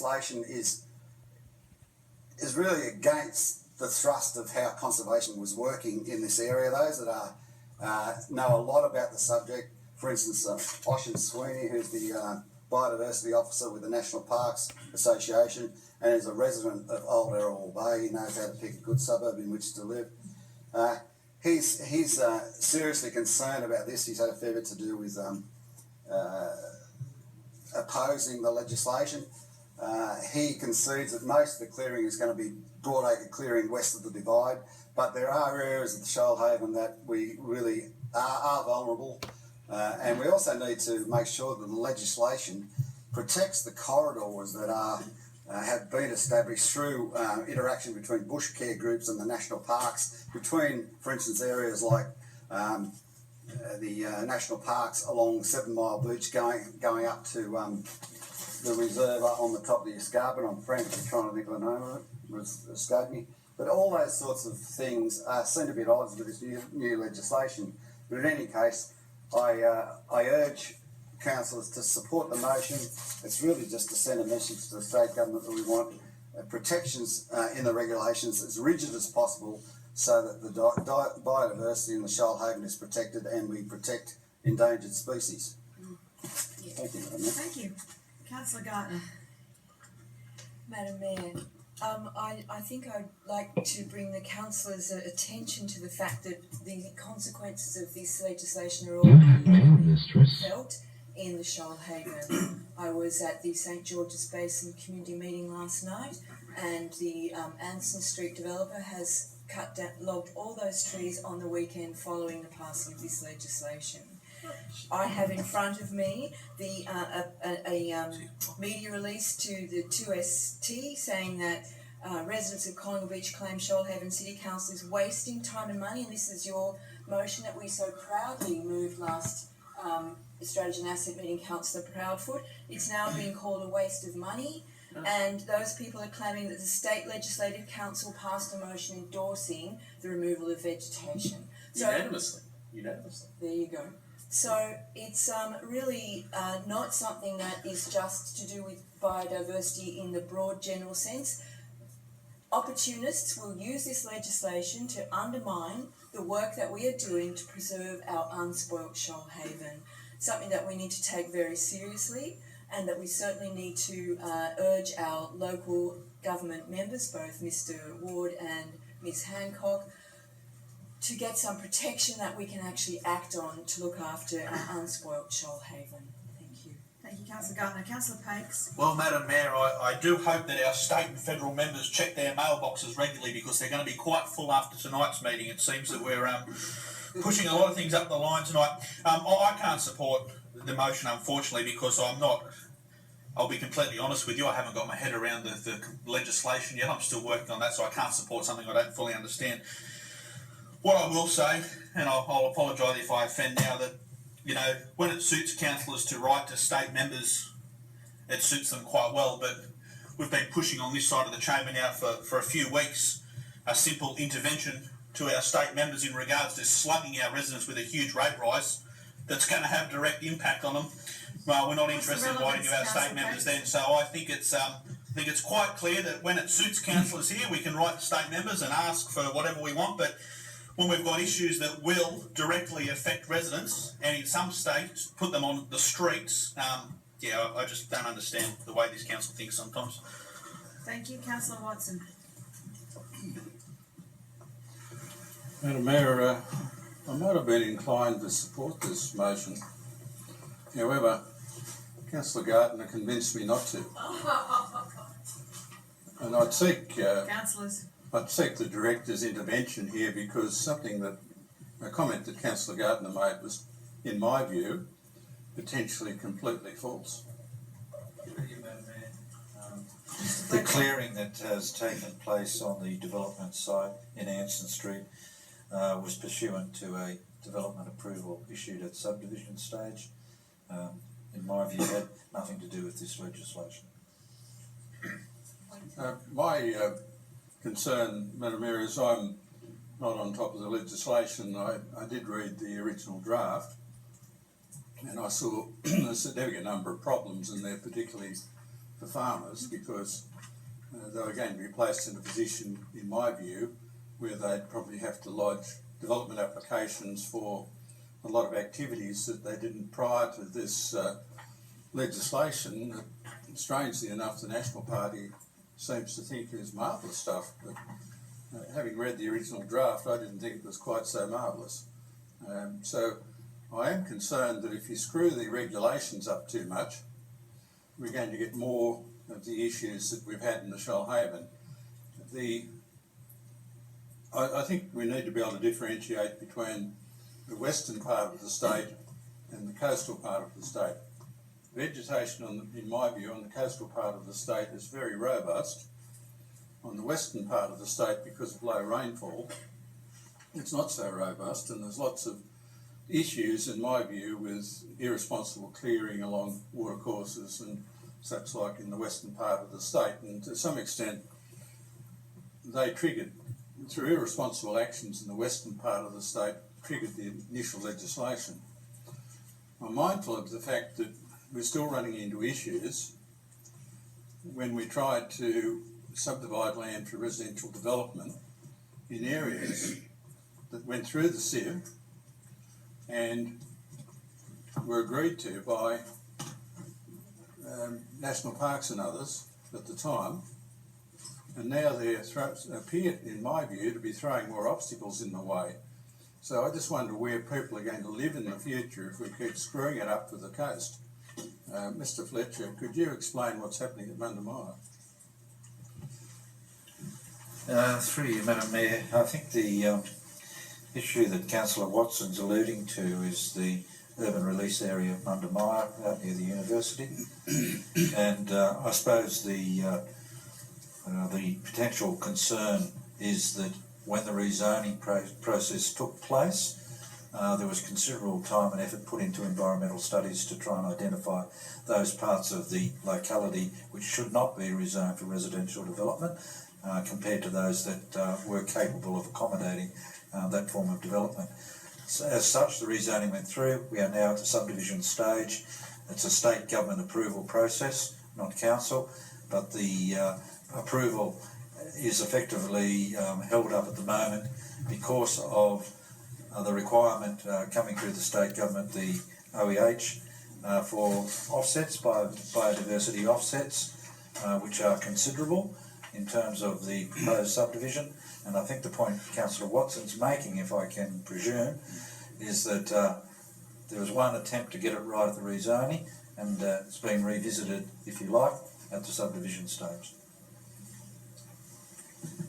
legislation is really against the thrust of how conservation was working in this area. Those that know a lot about the subject, for instance, Anson St, who's the biodiversity officer with the National Parks Association and is a resident of Old Errol Bay. He knows how to pick a good suburb in which to live. He's seriously concerned about this. He's had a fair bit to do with opposing the legislation. He concedes that most of the clearing is going to be broadacre clearing west of the divide, but there are areas of the Shoalhaven that we really are vulnerable, and we also need to make sure that the legislation protects the corridors that have been established through interaction between bush care groups and the national parks, between, for instance, areas like the national parks along 7 Mile Beach going up to the reserve on the top of the escarpment. I'm frantically trying to think of the name of it. It's escaped me. But all those sorts of things seem to be at odds with this new legislation. But in any case, I urge councillors to support the motion. It's really just to send a message to the state government that we want protections in the regulations as rigid as possible so that the biodiversity in the Shoalhaven is protected and we protect endangered species. Yeah. Thank you, Madam Mayor. Thank you. Councillor Gartner. Madam Mayor, I think I'd like to bring the councillors' attention to the fact that the consequences of this legislation are already felt in the Shoalhaven. I was at the St George's Basin community meeting last night, and the Anson St developer has logged all those trees on the weekend following the passing of this legislation. I have in front of me the media release to the 2ST saying that residents of Collingwood Beach claim Shoalhaven City Council is wasting time and money, and this is your motion that we so proudly moved last Strategy and Asset Meeting, Councillor Proudfoot. It's now being called a waste of money, and those people are claiming that the State Legislative Council passed a motion endorsing the removal of vegetation. Unanimously. There you go. So it's really not something that is just to do with biodiversity in the broad general sense. Opportunists will use this legislation to undermine the work that we are doing to preserve our unspoilt Shoalhaven, something that we need to take very seriously and that we certainly need to urge our local government members, both Mr Ward and Ms Hancock, to get some protection that we can actually act on to look after our unspoilt Shoalhaven. Thank you. Thank you, Councillor Gartner. Councillor Pakes. Well, Madam Mayor, I do hope that our state and federal members check their mailboxes regularly because they're going to be quite full after tonight's meeting. It seems that we're pushing a lot of things up the line tonight. I can't support the motion, unfortunately, because I'll be completely honest with you, I haven't got my head around the legislation yet. I'm still working on that, so I can't support something I don't fully understand. What I will say, and I'll apologise if I offend now, that, you know, when it suits councillors to write to state members, it suits them quite well, but we've been pushing on this side of the chamber now for a few weeks, a simple intervention to our state members in regards to slugging our residents with a huge rate rise that's going to have direct impact on them. Well, we're not interested in writing to our state members then, so I think it's quite clear that when it suits councillors here, we can write to state members and ask for whatever we want, but when we've got issues that will directly affect residents and in some states put them on the streets, I just don't understand the way this council thinks sometimes. Thank you, Councillor Watson. Madam Mayor, I might have been inclined to support this motion. However, Councillor Gartner convinced me not to. And I'd seek the Director's intervention here because a comment that Councillor Gartner made was, in my view, potentially completely false. The clearing that has taken place on the development site in Anson St was pursuant to a development approval issued at subdivision stage. In my view, had nothing to do with this legislation. My concern, Madam Mayor, is I'm not on top of the legislation. I did read the original draft and I saw a significant number of problems in there, particularly for farmers because they were going to be placed in a position, in my view, where they'd probably have to lodge development applications for a lot of activities that they didn't prior to this legislation that, strangely enough, the National Party seems to think is marvellous stuff. But having read the original draft, I didn't think it was quite so marvellous. So I am concerned that if you screw the regulations up too much, we're going to get more of the issues that we've had in the Shoalhaven. I think we need to be able to differentiate between the western part of the state and the coastal part of the state. Vegetation, in my view, on the coastal part of the state is very robust. On the western part of the state, because of low rainfall, it's not so robust, and there's lots of issues, in my view, with irresponsible clearing along watercourses and such like in the western part of the state, and to some extent they triggered, through irresponsible actions in the western part of the state, triggered the initial legislation. I'm mindful of the fact that we're still running into issues when we tried to subdivide land for residential development in areas that went through the sieve and were agreed to by national parks and others at the time, and now they appear, in my view, to be throwing more obstacles in the way. So I just wonder where people are going to live in the future if we keep screwing it up for the coast. Mr. Fletcher, could you explain what's happening at Mundamire? Through you, Madam Mayor, I think the issue that Councillor Watson's alluding to is the urban release area of Mundamire out near the university, and I suppose the potential concern is that when the rezoning process took place, there was considerable time and effort put into environmental studies to try and identify those parts of the locality which should not be rezoned for residential development compared to those that were capable of accommodating that form of development. So as such, the rezoning went through. We are now at the subdivision stage. It's a state government approval process, not council, but the approval is effectively held up at the moment because of the requirement coming through the state government, the OEH, for offsets, biodiversity offsets, which are considerable in terms of the proposed subdivision. And I think the point Councillor Watson's making, if I can presume, is that there was one attempt to get it right at the rezoning, and it's been revisited, if you like, at the subdivision stage.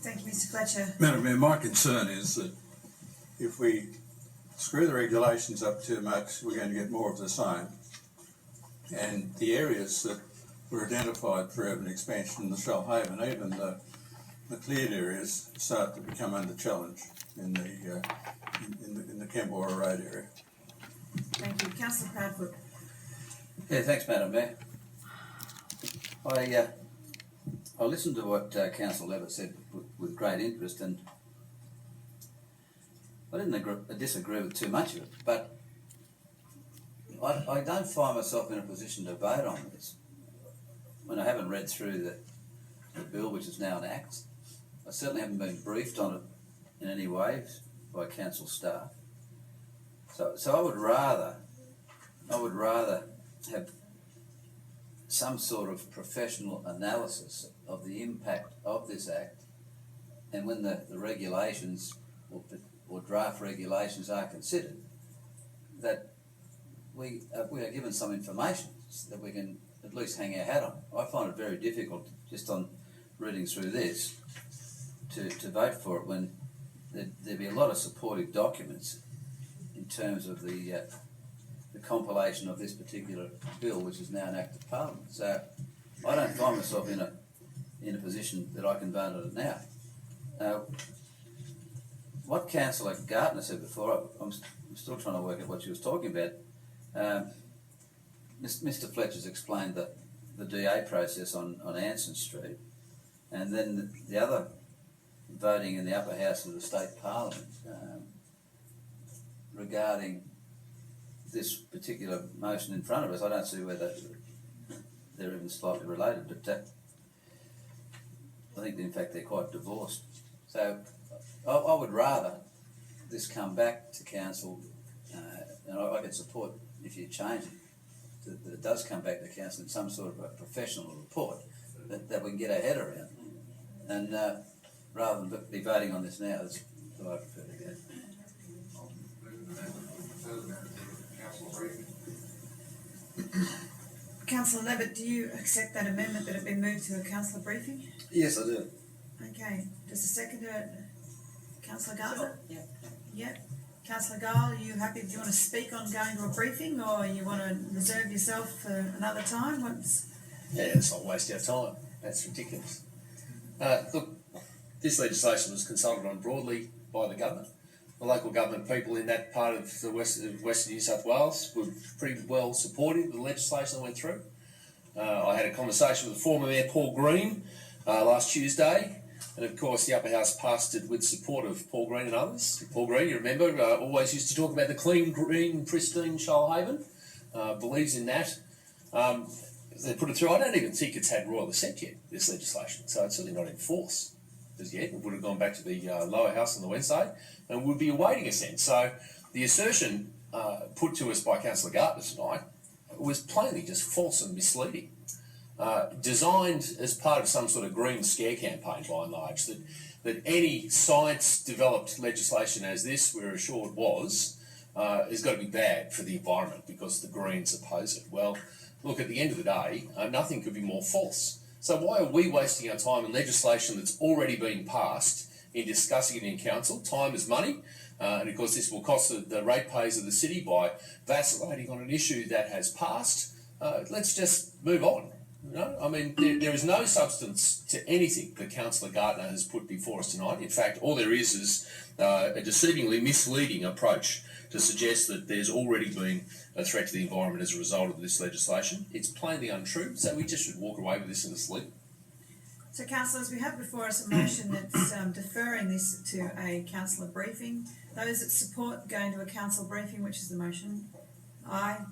Thank you, Mr. Fletcher. Madam Mayor, my concern is that if we screw the regulations up too much, we're going to get more of the same. And the areas that were identified for urban expansion in the Shoalhaven, even the cleared areas, start to become under challenge in the Kembora Road area. Thank you. Councillor Proudfoot. Yeah, thanks, Madam Mayor. I listened to what Councillor Levett said with great interest, and I didn't disagree with too much of it, but I don't find myself in a position to vote on this when I haven't read through the bill, which is now an act. I certainly haven't been briefed on it in any way by council staff. So I would rather have some sort of professional analysis of the impact of this act, and when the regulations or draft regulations are considered, that we are given some information that we can at least hang our hat on. I find it very difficult just on reading through this to vote for it when there'd be a lot of supportive documents in terms of the compilation of this particular bill, which is now an act of parliament. So I don't find myself in a position that I can vote on it now. What Councillor Gartner said before, I'm still trying to work out what she was talking about. Mr. Fletcher's explained the DA process on Anson Street, and then the other voting in the upper house of the state parliament regarding this particular motion in front of us. I don't see where they're even slightly related, but I think in fact they're quite divorced. So I would rather this come back to council, and I could support if you change it, that it does come back to council in some sort of a professional report that we can get our head around. And rather than be voting on this now, that's what I prefer to go. Councillor Levett, do you accept that amendment that had been moved to a councillor briefing? Yes, I do. Okay, does the seconder, Councillor Gartner? Yeah. Yep. Councillor Gile, are you happy, do you want to speak on going to a briefing, or you want to reserve yourself for another time? Yeah, it's not wasting our time. That's ridiculous. Look, this legislation was consulted on broadly by the government. The local government people in that part of the western New South Wales were pretty well supportive of the legislation that went through. I had a conversation with the former Mayor Paul Green last Tuesday, and of course the upper house passed it with support of Paul Green and others. Paul Green, you remember, always used to talk about the clean, green, pristine Shoalhaven, believes in that. They put it through. I don't even think it's had royal assent yet, this legislation, so it's certainly not in force as yet. It would have gone back to the lower house on the Wednesday and would be awaiting assent. So the assertion put to us by Councillor Gartner tonight was plainly just false and misleading, designed as part of some sort of green scare campaign by and large, that any science-developed legislation as this, we're assured was, has got to be bad for the environment because the Greens oppose it. Well, look, at the end of the day, nothing could be more false. So why are we wasting our time in legislation that's already been passed in discussing it in council? Time is money, and of course this will cost the ratepayers of the city by vacillating on an issue that has passed. Let's just move on. You know? I mean, there is no substance to anything that Councillor Gartner has put before us tonight. In fact, all there is a deceivingly misleading approach to suggest that there's already been a threat to the environment as a result of this legislation. It's plainly untrue, so we just should walk away with this in the sleep. So councillors, we have before us a motion that's deferring this to a councillor briefing. Those that support going to a council briefing, which is the motion, aye.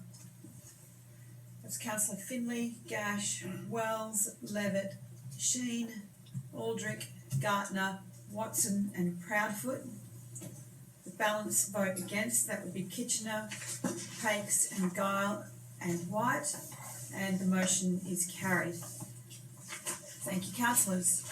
That's Councillor Finley, Gash, Wells, Levett, Sheen, Aldrich, Gartner, Watson and Proudfoot. The balance vote against, that would be Kitchener, Pakes and Guile and White, and the motion is carried. Thank you, councillors.